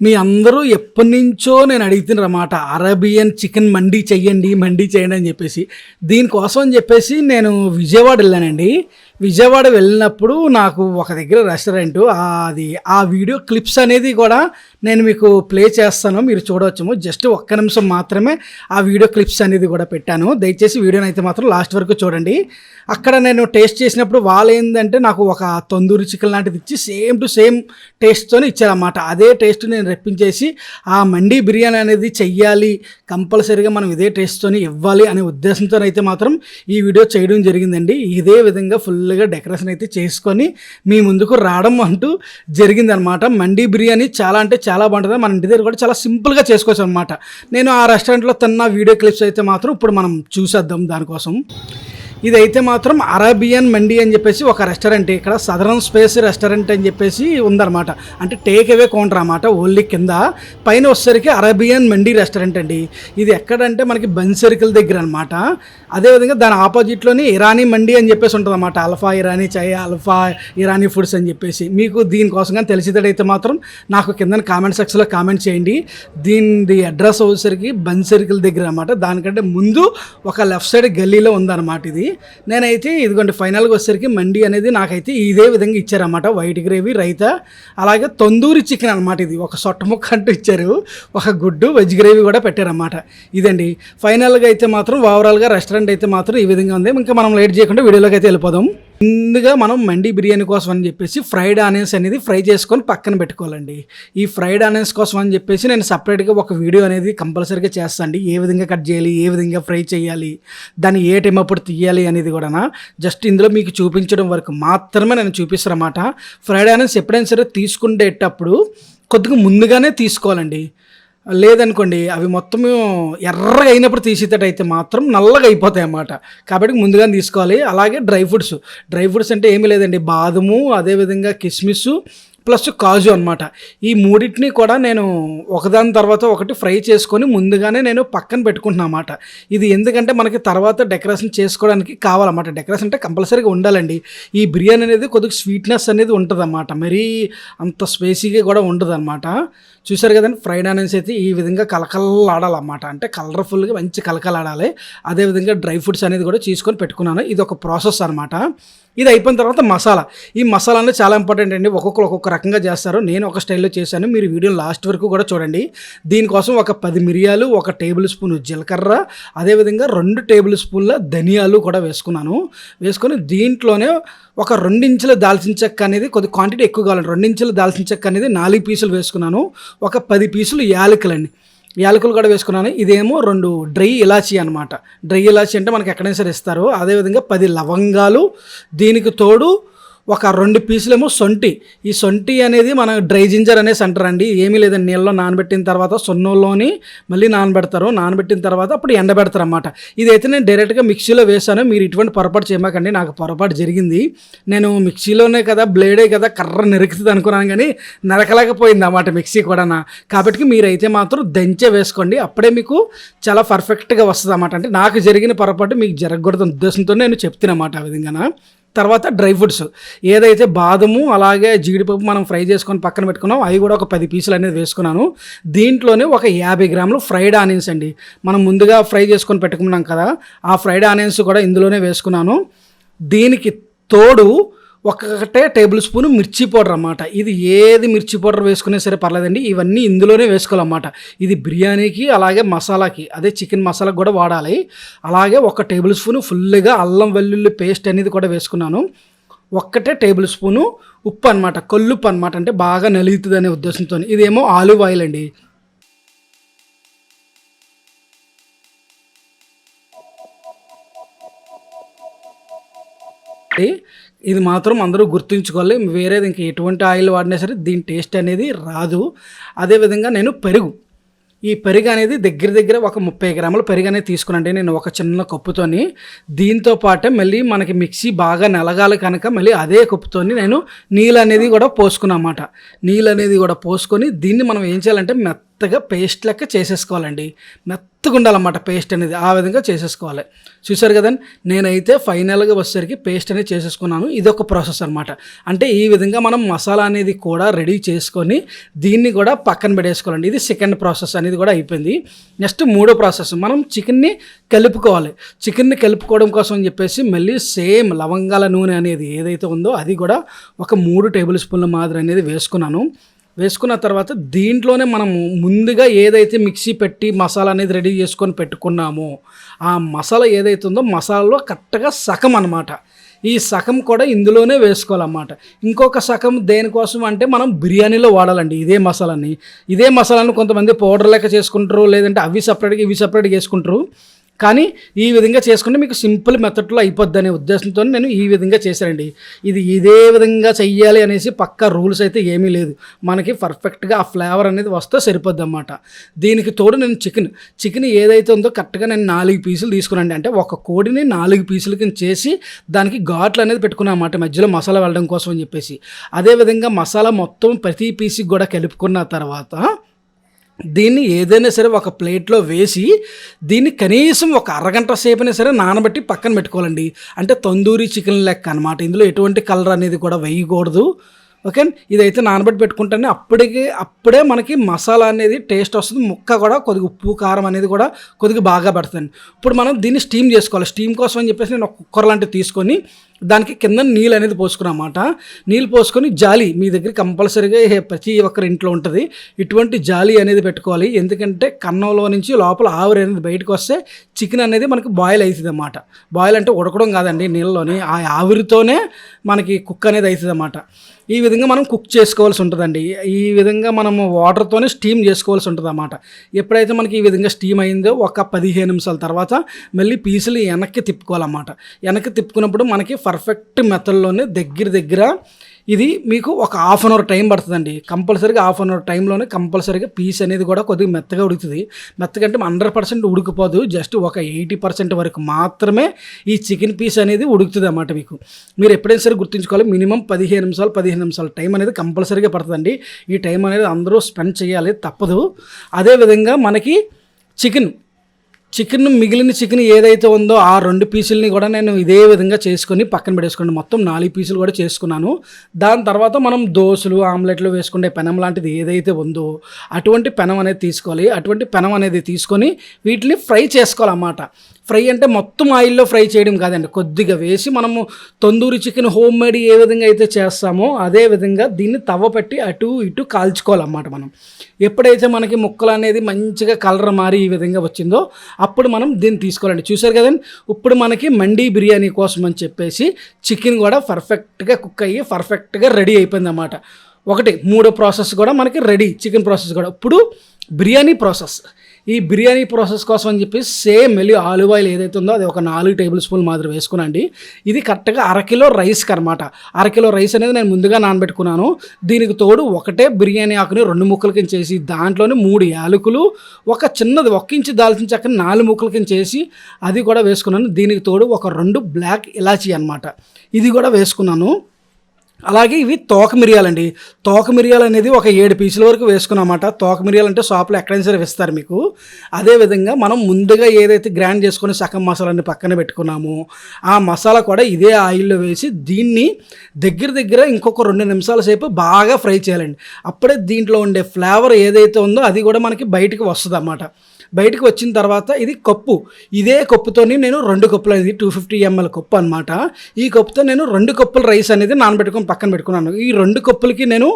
మీ అందరూ ఎప్పటినుంచో నేను అడుగుతున్నమాట అరేబియన్ చికెన్ మండీ చెయ్యండి అని చెప్పేసి. దీనికోసం అని చెప్పేసి నేను విజయవాడ వెళ్ళానండి. విజయవాడ వెళ్ళినప్పుడు నాకు ఒక దగ్గర రెస్టారెంట్ అది ఆ వీడియో క్లిప్స్ అనేది కూడా నేను మీకు ప్లే చేస్తాను, మీరు చూడవచ్చు. జస్ట్ ఒక్క నిమిషం మాత్రమే ఆ వీడియో క్లిప్స్ అనేది కూడా పెట్టాను. దయచేసి వీడియోని అయితే మాత్రం లాస్ట్ వరకు చూడండి. అక్కడ నేను టేస్ట్ చేసినప్పుడు వాళ్ళు ఏంటంటే నాకు ఒక తందూరి చికెన్ లాంటిది ఇచ్చి సేమ్ టు సేమ్ టేస్ట్తోనే ఇచ్చారన్నమాట. అదే టేస్ట్ నేను రెప్పించేసి ఆ మండీ బిర్యానీ అనేది చెయ్యాలి, కంపల్సరీగా మనం ఇదే టేస్ట్తోని ఇవ్వాలి అనే ఉద్దేశంతో అయితే మాత్రం ఈ వీడియో చేయడం జరిగిందండి. ఇదే విధంగా ఫుల్గా డెకరేషన్ అయితే చేసుకొని మీ ముందుకు రావడం అంటూ జరిగిందనమాట. మండీ బిర్యానీ చాలా అంటే చాలా బాగుంటుంది. మన ఇంటి దగ్గర కూడా చాలా సింపుల్గా చేసుకోవచ్చు అనమాట. నేను ఆ రెస్టారెంట్లో తిన్న వీడియో క్లిప్స్ అయితే మాత్రం ఇప్పుడు మనం చూసేద్దాం. దానికోసం ఇదైతే మాత్రం అరేబియన్ మండీ అని చెప్పేసి ఒక రెస్టారెంట్, ఇక్కడ సదరన్ స్పేస్ రెస్టారెంట్ అని చెప్పేసి ఉందన్నమాట. అంటే టేక్ అవే కౌంటర్ అన్నమాట. ఓన్లీ కింద, పైన వచ్చేసరికి అరేబియన్ మండీ రెస్టారెంట్ అండి. ఇది ఎక్కడంటే మనకి బన్ సర్కిల్ దగ్గర అనమాట. అదేవిధంగా దాని ఆపోజిట్లోని ఇరానీ మండీ అని చెప్పేసి ఉంటుంది అన్నమాట. అల్ఫా ఇరానీ చాయ్, అల్ఫా ఇరానీ ఫుడ్స్ అని చెప్పేసి. మీకు దీనికోసం కానీ తెలిసేదైతే మాత్రం నాకు కింద కామెంట్ సెక్షన్లో కామెంట్ చేయండి. దీని అడ్రస్ వచ్చేసరికి బన్ సర్కిల్ దగ్గర అనమాట. దానికంటే ముందు ఒక లెఫ్ట్ సైడ్ గల్లీలో ఉందన్నమాట ఇది. నేనైతే ఇదిగోండి ఫైనల్గా వచ్చేసరికి మండీ అనేది నాకైతే ఇదే విధంగా ఇచ్చారన్నమాట. వైట్ గ్రేవీ, రైతా, అలాగే తందూరి చికెన్ అనమాట. ఇది ఒక సొట్ట ముక్క అంటూ ఇచ్చారు, ఒక గుడ్డు, వెజ్ గ్రేవీ కూడా పెట్టారన్నమాట. ఇదండి ఫైనల్గా అయితే మాత్రం ఓవరాల్గా రెస్టారెంట్ అయితే మాత్రం ఈ విధంగా ఉంది. ఇంకా మనం లేట్ చేయకుండా వీడియోలోకి అయితే వెళ్ళిపోదాం. ముందుగా మనం మండీ బిర్యానీ కోసం అని చెప్పేసి ఫ్రైడ్ ఆనియన్స్ అనేది ఫ్రై చేసుకొని పక్కన పెట్టుకోవాలండి. ఈ ఫ్రైడ్ ఆనియన్స్ కోసం అని చెప్పేసి నేను సపరేట్గా ఒక వీడియో అనేది కంపల్సరీగా చేస్తాను. ఏ విధంగా కట్ చేయాలి, ఏ విధంగా ఫ్రై చేయాలి, దాన్ని ఏ టైం అప్పుడు తీయాలి అనేది కూడా జస్ట్ ఇందులో మీకు చూపించడం వరకు మాత్రమే నేను చూపిస్తాను అన్నమాట. ఫ్రైడ్ ఆనియన్స్ ఎప్పుడైనా సరే తీసుకునేటప్పుడు కొద్దిగా ముందుగానే తీసుకోవాలండి. లేదనుకోండి అవి మొత్తం ఎర్రగా అయినప్పుడు తీసేటట్టయితే మాత్రం నల్లగా అయిపోతాయి అన్నమాట. కాబట్టి ముందుగానే తీసుకోవాలి. అలాగే డ్రై ఫ్రూట్స్ అంటే ఏమీ లేదండి, బాదము, అదేవిధంగా కిస్మిస్ ప్లస్ కాజు అనమాట. ఈ మూడింటిని కూడా నేను ఒకదాని తర్వాత ఒకటి ఫ్రై చేసుకొని ముందుగానే నేను పక్కన పెట్టుకుంటున్నా అన్నమాట. ఇది ఎందుకంటే మనకి తర్వాత డెకరేషన్ చేసుకోవడానికి కావాలన్నమాట. డెకరేషన్ అంటే కంపల్సరీగా ఉండాలండి. ఈ బిర్యానీ అనేది కొద్దిగా స్వీట్నెస్ అనేది ఉంటుంది అన్నమాట. మరీ అంత స్పైసీగా కూడా ఉండదు అనమాట. చూసారు కదండి, ఫ్రైడ్ ఆనియన్స్ అయితే ఈ విధంగా కలకలాడాలన్నమాట. అంటే కలర్ఫుల్గా మంచి కలకలాడాలి. అదేవిధంగా డ్రై ఫ్రూట్స్ అనేది కూడా తీసుకొని పెట్టుకున్నాను. ఇది ఒక ప్రాసెస్ అనమాట. ఇది అయిపోయిన తర్వాత మసాలా. ఈ మసాలా అనేది చాలా ఇంపార్టెంట్ అండి. ఒక్కొక్కరు ఒక్కొక్క రకంగా చేస్తారు. నేను ఒక స్టైల్లో చేశాను, మీరు వీడియో లాస్ట్ వరకు కూడా చూడండి. దీనికోసం ఒక 10 మిరియాలు, 1 టేబుల్ స్పూన్ జీలకర్ర, అదేవిధంగా 2 టేబుల్ స్పూన్ల ధనియాలు కూడా వేసుకొని దీంట్లోనే ఒక 2 ఇంచుల దాల్చిన చెక్క అనేది, కొద్ది క్వాంటిటీ ఎక్కువ కావాలండి, 2 ఇంచుల దాల్చిన చెక్క అనేది 4 పీసులు వేసుకున్నాను. ఒక 10 పీసులు యాలకులు కూడా వేసుకున్నాను. ఇదేమో 2 డ్రై ఇలాచీ అనమాట. డ్రై ఇలాచీ అంటే మనకి ఎక్కడైనా సరే ఇస్తారు. అదేవిధంగా 10 లవంగాలు, దీనికి తోడు ఒక 2 పీసులేమో సొంటి. ఈ సొంటి అనేది మన డ్రై జింజర్ అనేసి అంటారండి. ఏమీ లేదండి, నీళ్ళలో నానబెట్టిన తర్వాత సొన్నుల్లోని మళ్ళీ నానబెట్టిన తర్వాత అప్పుడు ఎండబెడతారు అన్నమాట. ఇదైతే నేను డైరెక్ట్గా మిక్సీలో వేసాను. మీరు ఇటువంటి పొరపాటు చేయమాకండి, నాకు పొరపాటు జరిగింది. నేను మిక్సీలోనే కదా, బ్లేడే కదా, కర్ర నెరుకుతుంది అనుకున్నాను, కానీ నరకలేకపోయింది అన్నమాట మిక్సీ కూడా. కాబట్టి మీరైతే మాత్రం దంచే వేసుకోండి, అప్పుడే మీకు చాలా పర్ఫెక్ట్గా వస్తుంది అన్నమాట. అంటే నాకు జరిగిన పొరపాటు మీకు జరగకూడదు ఉద్దేశంతో నేను చెప్తున్నమాట ఆ విధంగా. తర్వాత డ్రై ఫ్రూట్స్ ఏదైతే బాదము అలాగే జీడిపప్పు మనం ఫ్రై చేసుకొని పక్కన పెట్టుకున్నాం, అవి కూడా ఒక 10 పీసులు అనేది వేసుకున్నాను. దీంట్లోనే ఒక 50 గ్రాములు ఫ్రైడ్ ఆనియన్స్ అండి. మనం ముందుగా ఫ్రై చేసుకొని పెట్టుకున్నాం కదా, ఆ ఫ్రైడ్ ఆనియన్స్ కూడా ఇందులోనే వేసుకున్నాను. దీనికి తోడు 1 టేబుల్ స్పూన్ మిర్చి పౌడర్ అన్నమాట. ఇది ఏది మిర్చి పౌడర్ వేసుకునే సరే పర్లేదండి, ఇవన్నీ ఇందులోనే వేసుకోవాలన్నమాట. ఇది బిర్యానీకి అలాగే మసాలాకి, అదే చికెన్ మసాలాకి కూడా వాడాలి. అలాగే 1 టేబుల్ స్పూన్ ఫుల్గా అల్లం వెల్లుల్లి పేస్ట్ అనేది కూడా వేసుకున్నాను. 1 టేబుల్ స్పూను ఉప్పు అనమాట, కల్లుప్పు అనమాట, అంటే బాగా నలుగుతుంది అనే ఉద్దేశంతో. ఇదేమో ఆలివ్ ఆయిల్ అండి. ఇది మాత్రం అందరూ గుర్తుంచుకోవాలి. వేరేది ఇంకా ఎటువంటి ఆయిల్ వాడినా సరే దీని టేస్ట్ అనేది రాదు. అదేవిధంగా నేను ఈ పెరుగు అనేది దగ్గర ఒక 30 గ్రాముల పెరుగు అనేది తీసుకున్నాండి నేను ఒక చిన్న కప్పుతోని. దీంతో పాటే మళ్ళీ మనకి మిక్సీ బాగా నలగాలి కనుక మళ్ళీ అదే కప్పుతోని నేను నీళ్ళు అనేది కూడా పోసుకున్నమాట. నీళ్ళు అనేది కూడా పోసుకొని దీన్ని మనం ఏం చేయాలంటే మెత్తగా పేస్ట్ లెక్క చేసేసుకోవాలండి. మెత్తగా ఉండాలన్నమాట పేస్ట్ అనేది, ఆ విధంగా చేసేసుకోవాలి. చూసారు కదండి, నేనైతే ఫైనల్గా వచ్చేసరికి పేస్ట్ అనేది చేసేసుకున్నాను. ఇదొక ప్రాసెస్ అనమాట. అంటే ఈ విధంగా మనం మసాలా అనేది కూడా రెడీ చేసుకొని దీన్ని కూడా పక్కన పెట్టేసుకోవాలండి. ఇది సెకండ్ ప్రాసెస్ అనేది కూడా అయిపోయింది. నెక్స్ట్ మూడో ప్రాసెస్, మనం చికెన్ని కలుపుకోవాలి. చికెన్ని కలుపుకోవడం కోసం అని చెప్పేసి మళ్ళీ సేమ్ లవంగాల నూనె అనేది ఏదైతే ఉందో అది కూడా ఒక 3 టేబుల్ స్పూన్ల మాదిరి అనేది వేసుకున్నాను. వేసుకున్న తర్వాత దీంట్లోనే మనము ముందుగా ఏదైతే మిక్సీ పెట్టి మసాలా అనేది రెడీ చేసుకొని పెట్టుకున్నామో ఆ మసాలా ఏదైతే ఉందో మసాలాలో కరెక్ట్గా సగం అనమాట. ఈ సగం కూడా ఇందులోనే వేసుకోవాలన్నమాట. ఇంకొక సగం దేనికోసం అంటే మనం బిర్యానీలో వాడాలండి ఇదే మసాలాని కొంతమంది పౌడర్ లెక్క చేసుకుంటారు, లేదంటే అవి సపరేట్గా ఇవి సపరేట్గా వేసుకుంటారు. కానీ ఈ విధంగా చేసుకుంటే మీకు సింపుల్ మెథడ్లో అయిపోద్ది అనే ఉద్దేశంతో నేను ఈ విధంగా చేశానండి. ఇది ఇదే విధంగా చెయ్యాలి అనేసి పక్కా రూల్స్ అయితే ఏమీ లేదు. మనకి పర్ఫెక్ట్గా ఆ ఫ్లేవర్ అనేది వస్తే సరిపోద్ది అన్నమాట. దీనికి తోడు నేను చికెన్ ఏదైతే ఉందో కరెక్ట్గా నేను 4 పీసులు తీసుకున్నాను. అంటే ఒక కోడిని 4 పీసుల కింద చేసి దానికి ఘాట్లు అనేది పెట్టుకున్నాను అన్నమాట, మధ్యలో మసాలా వెళ్ళడం కోసం అని చెప్పేసి. అదేవిధంగా మసాలా మొత్తం ప్రతి పీసుకి కూడా కలుపుకున్న తర్వాత దీన్ని ఏదైనా సరే ఒక ప్లేట్లో వేసి దీన్ని కనీసం ఒక అరగంట సేపైనా సరే నానబెట్టి పక్కన పెట్టుకోవాలండి. అంటే తందూరి చికెన్ లెక్క అనమాట. ఇందులో ఎటువంటి కలర్ అనేది కూడా వేయకూడదు. ఓకే, ఇదైతే నానబెట్టి పెట్టుకుంటేనే అప్పుడే మనకి మసాలా అనేది టేస్ట్ వస్తుంది. ముక్క కూడా కొద్దిగా ఉప్పు కారం అనేది కూడా కొద్దిగా బాగా పడుతుంది. ఇప్పుడు మనం దీన్ని స్టీమ్ చేసుకోవాలి. స్టీమ్ కోసం అని చెప్పేసి నేను ఒక కుక్కర్ లాంటివి తీసుకొని దానికి కింద నీళ్ళు అనేది పోసుకున్నమాట. నీళ్ళు పోసుకొని జాలి, మీ దగ్గర కంపల్సరీగా ప్రతి ఒక్కరి ఇంట్లో ఉంటుంది, ఇటువంటి జాలి అనేది పెట్టుకోవాలి. ఎందుకంటే కన్నంలో నుంచి లోపల ఆవిరి అనేది బయటకు వస్తే చికెన్ అనేది మనకి బాయిల్ అవుతుంది అన్నమాట. బాయిల్ అంటే ఉడకడం కాదండి, నీళ్ళలోని ఆ ఆవిరితోనే మనకి కుక్ అనేది అవుతుంది అన్నమాట. ఈ విధంగా మనం కుక్ చేసుకోవాల్సి ఉంటుందండి. ఈ విధంగా మనము వాటర్తోనే స్టీమ్ చేసుకోవాల్సి ఉంటుంది అన్నమాట. ఎప్పుడైతే మనకి ఈ విధంగా స్టీమ్ అయిందో ఒక 15 నిమిషాల తర్వాత మళ్ళీ పీసులు వెనక్కి తిప్పుకోవాలన్నమాట. వెనక్కి తిప్పుకున్నప్పుడు మనకి పర్ఫెక్ట్ మెథడ్లోనే దగ్గర ఇది మీకు ఒక హాఫ్ అన్ అవర్ టైం పడుతుందండి. కంపల్సరీగా హాఫ్ అన్ అవర్ టైంలోనే కంపల్సరీగా పీస్ అనేది కూడా కొద్దిగా మెత్తగా ఉడుకుతుంది. మెత్తగా అంటే 100% ఉడికిపోదు, జస్ట్ ఒక 80% వరకు మాత్రమే ఈ చికెన్ పీస్ అనేది ఉడుకుతుంది అన్నమాట. మీరు ఎప్పుడైనా సరే గుర్తుంచుకోవాలి, మినిమం 15 నిమిషాల టైం అనేది కంపల్సరీగా పడుతుందండి. ఈ టైం అనేది అందరూ స్పెండ్ చేయాలి, తప్పదు. అదేవిధంగా మనకి మిగిలిన చికెన్ ఏదైతే ఉందో ఆ 2 పీసులని కూడా నేను ఇదే విధంగా చేసుకొని పక్కన పెట్టేసుకోండి. మొత్తం 4 పీసులు కూడా చేసుకున్నాను. దాని తర్వాత మనం దోశలు ఆమ్లెట్లు వేసుకునే పెనం లాంటిది ఏదైతే ఉందో అటువంటి పెనం అనేది తీసుకోవాలి. అటువంటి పెనం అనేది తీసుకొని వీటిని ఫ్రై చేసుకోవాలన్నమాట. ఫ్రై అంటే మొత్తం ఆయిల్లో ఫ్రై చేయడం కాదండి, కొద్దిగా వేసి మనము తందూరి చికెన్ హోమ్ మేడ్ ఏ విధంగా అయితే చేస్తామో అదే విధంగా దీన్ని తవ్వ పెట్టి అటు ఇటు కాల్చుకోవాలన్నమాట. మనం ఎప్పుడైతే మనకి ముక్కలు అనేది మంచిగా కలర్ మారి ఈ విధంగా వచ్చిందో అప్పుడు మనం దీన్ని తీసుకోవాలండి. చూసారు కదండి, ఇప్పుడు మనకి మండీ బిర్యానీ కోసం అని చెప్పేసి చికెన్ కూడా పర్ఫెక్ట్గా కుక్ అయ్యి పర్ఫెక్ట్గా రెడీ అయిపోయింది అన్నమాట. మూడో ప్రాసెస్ కూడా మనకి రెడీ, చికెన్ ప్రాసెస్ కూడా. ఇప్పుడు బిర్యానీ ప్రాసెస్. ఈ బిర్యానీ ప్రాసెస్ కోసం అని చెప్పి సేమ్ మళ్ళీ ఆలివ్ ఆయిల్ ఏదైతే ఉందో అది ఒక 4 టేబుల్ స్పూన్లు మాదిరి వేసుకున్నాండి. ఇది కరెక్ట్గా 1/2 కిలో రైస్కి అనమాట. 1/2 కిలో రైస్ అనేది నేను ముందుగా నానబెట్టుకున్నాను. దీనికి తోడు ఒకటే బిర్యానీ ఆకుని 2 ముక్కల కింద చేసి దాంట్లోనే 3 యాలకులు, ఒక చిన్నది 1 ఇంచు దాల్చిన చెక్కని 4 ముక్కల కింద చేసి అది కూడా వేసుకున్నాను. దీనికి తోడు ఒక 2 బ్లాక్ ఇలాచీ అనమాట, ఇది కూడా వేసుకున్నాను. అలాగే ఇవి తోక మిరియాలండి. తోక మిరియాలు అనేది ఒక 7 పీసుల వరకు వేసుకున్నమాట. తోక మిరియాలు అంటే షాప్లో ఎక్కడైనా సరే ఇస్తారు మీకు. అదేవిధంగా మనం ముందుగా ఏదైతే గ్రైండ్ చేసుకుని సగం మసాలాని పక్కన పెట్టుకున్నామో ఆ మసాలా కూడా ఇదే ఆయిల్లో వేసి దీన్ని దగ్గర ఇంకొక 2 నిమిషాల సేపు బాగా ఫ్రై చేయాలండి. అప్పుడే దీంట్లో ఉండే ఫ్లేవర్ ఏదైతే ఉందో అది కూడా మనకి బయటికి వస్తుంది అన్నమాట. బయటకు వచ్చిన తర్వాత ఇది కప్పు, ఇదే కప్పుతోని నేను 2 కప్పులు, ఇది 250 ml కప్పు అనమాట. ఈ కప్పుతో నేను 2 కప్పుల రైస్ అనేది నానబెట్టుకొని పక్కన పెట్టుకున్నాను. ఈ 2 కప్పులకి నేను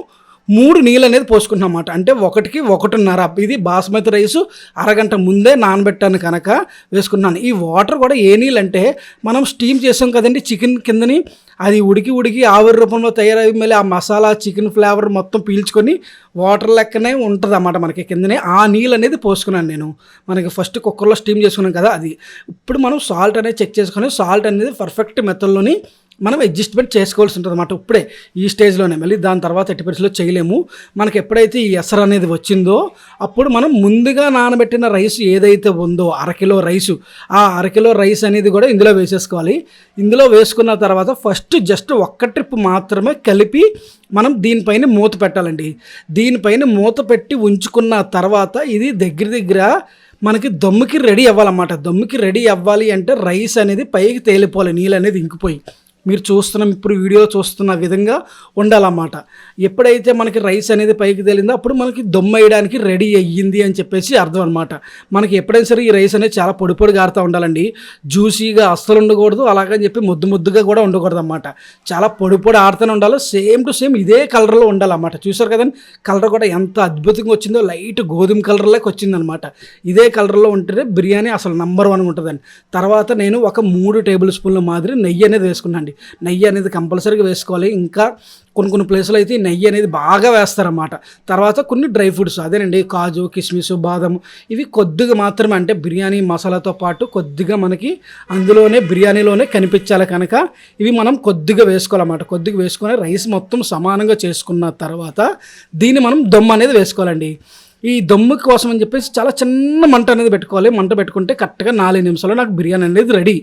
3 నీళ్ళు అనేది పోసుకుంటున్నాం అన్నమాట. అంటే 1కి 1.5. ఇది బాస్మతి రైసు అరగంట ముందే నానబెట్టాను కనుక వేసుకున్నాను. ఈ వాటర్ కూడా ఏ నీళ్ళు అంటే మనం స్టీమ్ చేసాం కదండి చికెన్ కిందని, అది ఉడికి ఆవిరి రూపంలో తయారయ్యి మళ్ళీ ఆ మసాలా చికెన్ ఫ్లేవర్ మొత్తం పీల్చుకొని వాటర్ లెక్కనే ఉంటుంది అన్నమాట మనకి కిందనే. ఆ నీళ్ళు అనేది పోసుకున్నాను నేను. మనకి ఫస్ట్ కుక్కర్లో స్టీమ్ చేసుకున్నాం కదా అది. ఇప్పుడు మనం సాల్ట్ అనేది చెక్ చేసుకొని సాల్ట్ అనేది పర్ఫెక్ట్ మెథడ్లోని మనం అడ్జస్ట్మెంట్ చేసుకోవాల్సి ఉంటుంది అన్నమాట ఇప్పుడే ఈ స్టేజ్లోనే. మళ్ళీ దాని తర్వాత ఎట్టి పరిస్థితుల్లో చేయలేము. మనకి ఎప్పుడైతే ఈ ఎసరు అనేది వచ్చిందో అప్పుడు మనం ముందుగా నానబెట్టిన రైస్ ఏదైతే ఉందో అరకిలో రైసు, ఆ అరకిలో రైస్ అనేది కూడా ఇందులో వేసేసుకోవాలి. ఇందులో వేసుకున్న తర్వాత ఫస్ట్ జస్ట్ ఒక్క ట్రిప్ మాత్రమే కలిపి మనం దీనిపైన మూత పెట్టాలండి. దీనిపైన మూత పెట్టి ఉంచుకున్న తర్వాత ఇది దగ్గర మనకి దమ్ముకి రెడీ అవ్వాలన్నమాట. దమ్ముకి రెడీ అవ్వాలి అంటే రైస్ అనేది పైకి తేలిపోవాలి, నీళ్ళు అనేది ఇంకిపోయి. మీరు ఇప్పుడు వీడియో చూస్తున్న విధంగా ఉండాలన్నమాట. ఎప్పుడైతే మనకి రైస్ అనేది పైకి తేలిందో అప్పుడు మనకి దమ్ వేయడానికి రెడీ అయ్యింది అని చెప్పేసి అర్థం అనమాట. మనకి ఎప్పుడైనా సరే ఈ రైస్ అనేది చాలా పొడి గారుతూ ఉండాలండి. జ్యూసీగా అస్సలు ఉండకూడదు, అలాగని చెప్పి ముద్దుగా కూడా ఉండకూడదు అన్నమాట. చాలా పొడి ఆడుతూనే ఉండాలి. సేమ్ టు సేమ్ ఇదే కలర్లో ఉండాలన్నమాట. చూసారు కదండి, కలర్ కూడా ఎంత అద్భుతంగా వచ్చిందో, లైట్ గోధుమ కలర్లోకి వచ్చిందనమాట. ఇదే కలర్లో ఉంటేనే బిర్యానీ అసలు నంబర్ 1 ఉంటుందండి. తర్వాత నేను ఒక 3 టేబుల్ స్పూన్ల మాదిరి నెయ్యి అనేది వేసుకున్నాను. నెయ్యి అనేది కంపల్సరీగా వేసుకోవాలి. ఇంకా కొన్ని ప్లేసులు అయితే నెయ్యి అనేది బాగా వేస్తారన్నమాట. తర్వాత కొన్ని డ్రై ఫ్రూట్స్, అదేనండి కాజు, కిస్మిస్, బాదం, ఇవి కొద్దిగా మాత్రమే, అంటే బిర్యానీ మసాలాతో పాటు కొద్దిగా మనకి అందులోనే బిర్యానీలోనే కనిపించాలి కనుక ఇవి మనం కొద్దిగా వేసుకోవాలన్నమాట. కొద్దిగా వేసుకొని రైస్ మొత్తం సమానంగా చేసుకున్న తర్వాత దీన్ని మనం దమ్ అనేది వేసుకోవాలండి. ఈ దమ్ము కోసం అని చెప్పేసి చాలా చిన్న మంట అనేది పెట్టుకోవాలి. మంట పెట్టుకుంటే కరెక్ట్గా 4 నిమిషాల్లో నాకు బిర్యానీ అనేది రెడీ.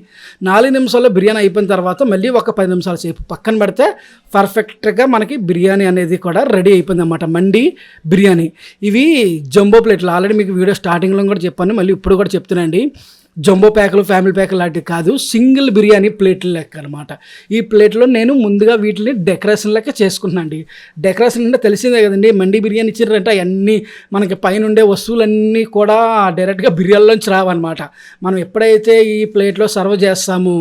4 నిమిషాల్లో బిర్యానీ అయిపోయిన తర్వాత మళ్ళీ ఒక 10 నిమిషాల సేపు పక్కన పెడితే పర్ఫెక్ట్గా మనకి బిర్యానీ అనేది కూడా రెడీ అయిపోయింది అన్నమాట. మండి బిర్యానీ. ఇవి జంబో ప్లేట్లు, ఆల్రెడీ మీకు వీడియో స్టార్టింగ్లో కూడా చెప్పాను, మళ్ళీ ఇప్పుడు కూడా చెప్తున్నానండి. జంబో ప్యాకులు, ఫ్యామిలీ ప్యాకులు లాంటివి కాదు, సింగిల్ బిర్యానీ ప్లేట్లు లెక్క అనమాట. ఈ ప్లేట్లో నేను ముందుగా వీటిని డెకరేషన్ లెక్క చేసుకుంటున్నాను అండి. డెకరేషన్ అంటే తెలిసిందే కదండి, మండి బిర్యానీ ఇచ్చారంటే అవన్నీ మనకి పైన ఉండే వస్తువులన్నీ కూడా డైరెక్ట్గా బిర్యానీలోంచి రావన్నమాట. మనం ఎప్పుడైతే ఈ ప్లేట్లో సర్వ్ చేస్తామో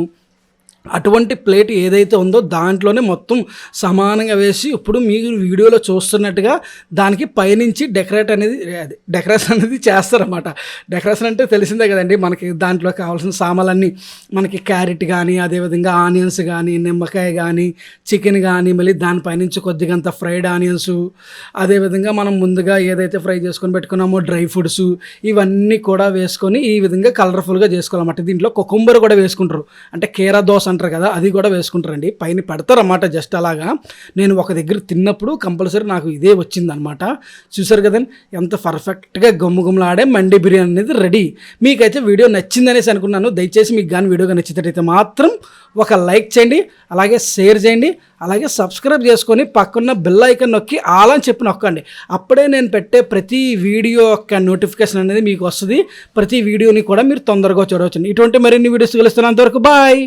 అటువంటి ప్లేట్ ఏదైతే ఉందో దాంట్లోనే మొత్తం సమానంగా వేసి ఇప్పుడు మీరు వీడియోలో చూస్తున్నట్టుగా దానికి పైనుంచి డెకరేషన్ అనేది చేస్తారన్నమాట. డెకరేషన్ అంటే తెలిసిందే కదండి, మనకి దాంట్లో కావాల్సిన సామాన్లన్నీ మనకి క్యారెట్ కానీ, అదేవిధంగా ఆనియన్స్ కానీ, నిమ్మకాయ కానీ, చికెన్ కానీ, మళ్ళీ దానిపైనుంచి కొద్దిగంత ఫ్రైడ్ ఆనియన్స్, అదేవిధంగా మనం ముందుగా ఏదైతే ఫ్రై చేసుకొని పెట్టుకున్నామో డ్రై ఫ్రూట్స్, ఇవన్నీ కూడా వేసుకొని ఈ విధంగా కలర్ఫుల్గా చేసుకోవాలన్నమాట. దీంట్లో కుకుంబర్ కూడా వేసుకుంటారు, అంటే కీరా దోస అంటారు కదా, అది కూడా వేసుకుంటారండి. పైన పెడతారన్నమాట జస్ట్ అలాగా. నేను ఒక దగ్గర తిన్నప్పుడు కంపల్సరీ నాకు ఇదే వచ్చిందనమాట. చూసారు కదండి ఎంత పర్ఫెక్ట్గా గుమ్మలాడే మండి బిర్యానీ అనేది రెడీ. మీకైతే వీడియో నచ్చిందనేసి అనుకున్నాను. దయచేసి మీకు కానీ వీడియోగా నచ్చినట్టయితే మాత్రం ఒక లైక్ చేయండి, అలాగే షేర్ చేయండి, అలాగే సబ్స్క్రైబ్ చేసుకొని పక్కన్న బెల్ ఐకాన్ నొక్కి ఆల్ అని చెప్పి నొక్కండి. అప్పుడే నేను పెట్టే ప్రతి వీడియో యొక్క నోటిఫికేషన్ అనేది మీకు వస్తుంది. ప్రతి వీడియోని కూడా మీరు తొందరగా చూడవచ్చు. ఇటువంటి మరిన్ని వీడియోస్ కలుస్తున్నంతవరకు బాయ్.